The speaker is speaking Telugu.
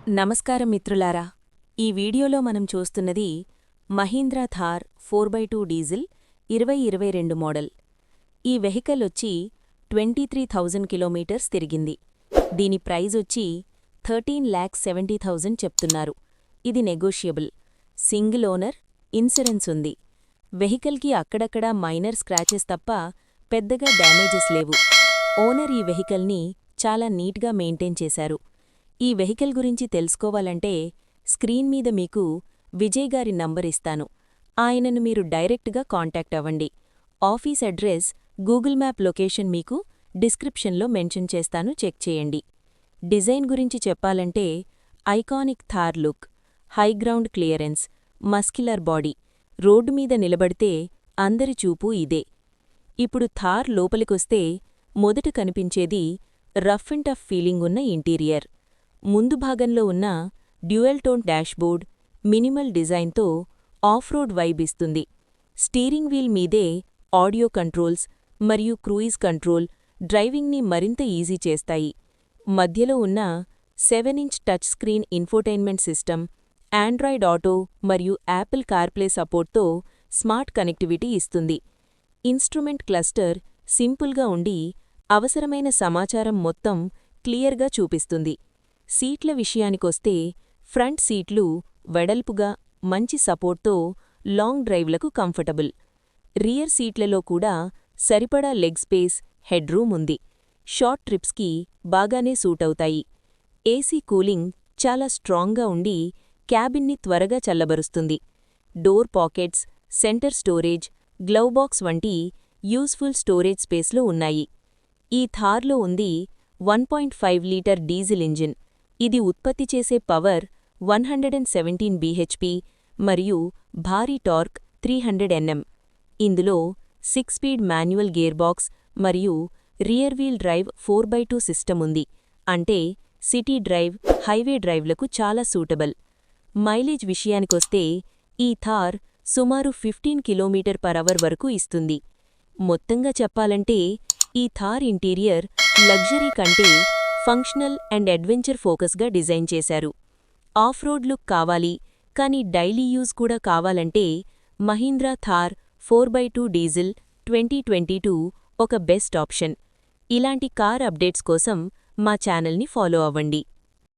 నమస్కారం మిత్రులారా, ఈ వీడియోలో మనం చూస్తున్నది Mahindra Thar 4x2 diesel 2022 model. ఈ వెహికల్ వచ్చి 23,000 కిలోమీటర్స్ తిరిగింది. దీని ప్రైజ్ వచ్చి 13,70,000 చెప్తున్నారు. ఇది నెగోషియబుల్. సింగిల్ ఓనర్, ఇన్సూరెన్స్ ఉంది. వెహికల్కి అక్కడక్కడా మైనర్ స్క్రాచెస్ తప్ప పెద్దగా డ్యామేజెస్ లేవు. ఓనర్ ఈ వెహికల్ని చాలా నీట్గా మెయింటైన్ చేశారు. ఈ వెహికల్ గురించి తెలుసుకోవాలంటే స్క్రీన్ మీద మీకు విజయ్ గారి నంబర్ ఇస్తాను. ఆయనను మీరు డైరెక్ట్గా కాంటాక్ట్ అవ్వండి. Office address, Google map location మీకు డిస్క్రిప్షన్లో మెన్షన్ చేస్తాను, చెక్ చేయండి. డిజైన్ గురించి చెప్పాలంటే iconic Thar look, high ground clearance, muscular body, road మీద నిలబడితే అందరి చూపు ఇదే. ఇప్పుడు థార్ లోపలికొస్తే మొదట కనిపించేది రఫ్ అండ్ టఫ్ ఫీలింగ్ ఉన్న ఇంటీరియర్. ముందు భాగంలో ఉన్న డ్యూయల్ టోన్ డాష్బోర్డ్ మినిమల్ డిజైన్తో ఆఫ్-రోడ్ వైబ్ ఇస్తుంది. స్టీరింగ్ వీల్ మీదే ఆడియో కంట్రోల్స్ మరియు క్రూయిజ్ కంట్రోల్ డ్రైవింగ్ని మరింత ఈజీ చేస్తాయి. మధ్యలో ఉన్న seven inch touch screen infotainment system, Android Auto మరియు యాపిల్ కార్ప్లే సపోర్ట్తో స్మార్ట్ కనెక్టివిటీ ఇస్తుంది. ఇన్స్ట్రుమెంట్ క్లస్టర్ సింపుల్గా ఉండి అవసరమైన సమాచారం మొత్తం క్లియర్గా చూపిస్తుంది. సీట్ల విషయానికొస్తే ఫ్రంట్ సీట్లు వెడల్పుగా మంచి సపోర్ట్తో లాంగ్ డ్రైవ్లకు కంఫర్టబుల్. రియర్ సీట్లలో కూడా సరిపడా లెగ్ స్పేస్, హెడ్ రూమ్ ఉంది. షార్ట్ ట్రిప్స్కి బాగానే సూటవుతాయి. ఏసీ కూలింగ్ చాలా స్ట్రాంగ్గా ఉండి క్యాబిన్ని త్వరగా చల్లబరుస్తుంది. Door pockets, centre storage, glove box వంటి యూస్ఫుల్ స్టోరేజ్ స్పేస్లో ఉన్నాయి. ఈ థార్లో ఉంది 1.5 లీటర్ డీజిల్ ఇంజిన్. ఇది ఉత్పత్తి చేసే పవర్ 117 bhp మరియు భారీ టార్క్ 300 Nm. ఇందులో 6 స్పీడ్ మాన్యువల్ గేర్బాక్స్ మరియు rear wheel drive 4x2 system ఉంది. అంటే సిటీ డ్రైవ్, హైవే డ్రైవ్లకు చాలా సూటబుల్. మైలేజ్ విషయానికొస్తే ఈ థార్ సుమారు 15 km/h వరకు ఇస్తుంది. మొత్తంగా చెప్పాలంటే ఈ థార్ ఇంటీరియర్ లగ్జరీ కంటే ఫంక్షనల్ అండ్ అడ్వెంచర్ ఫోకస్గా డిజైన్ చేశారు. ఆఫ్-రోడ్ లుక్ కావాలి కానీ డైలీ యూజ్ కూడా కావాలంటే మహీంద్రా థార్ 4x2 డీజిల్ 2022 ఒక బెస్ట్ ఆప్షన్. ఇలాంటి కార్ అప్డేట్స్ కోసం మా ఛానల్ని ఫాలో అవ్వండి.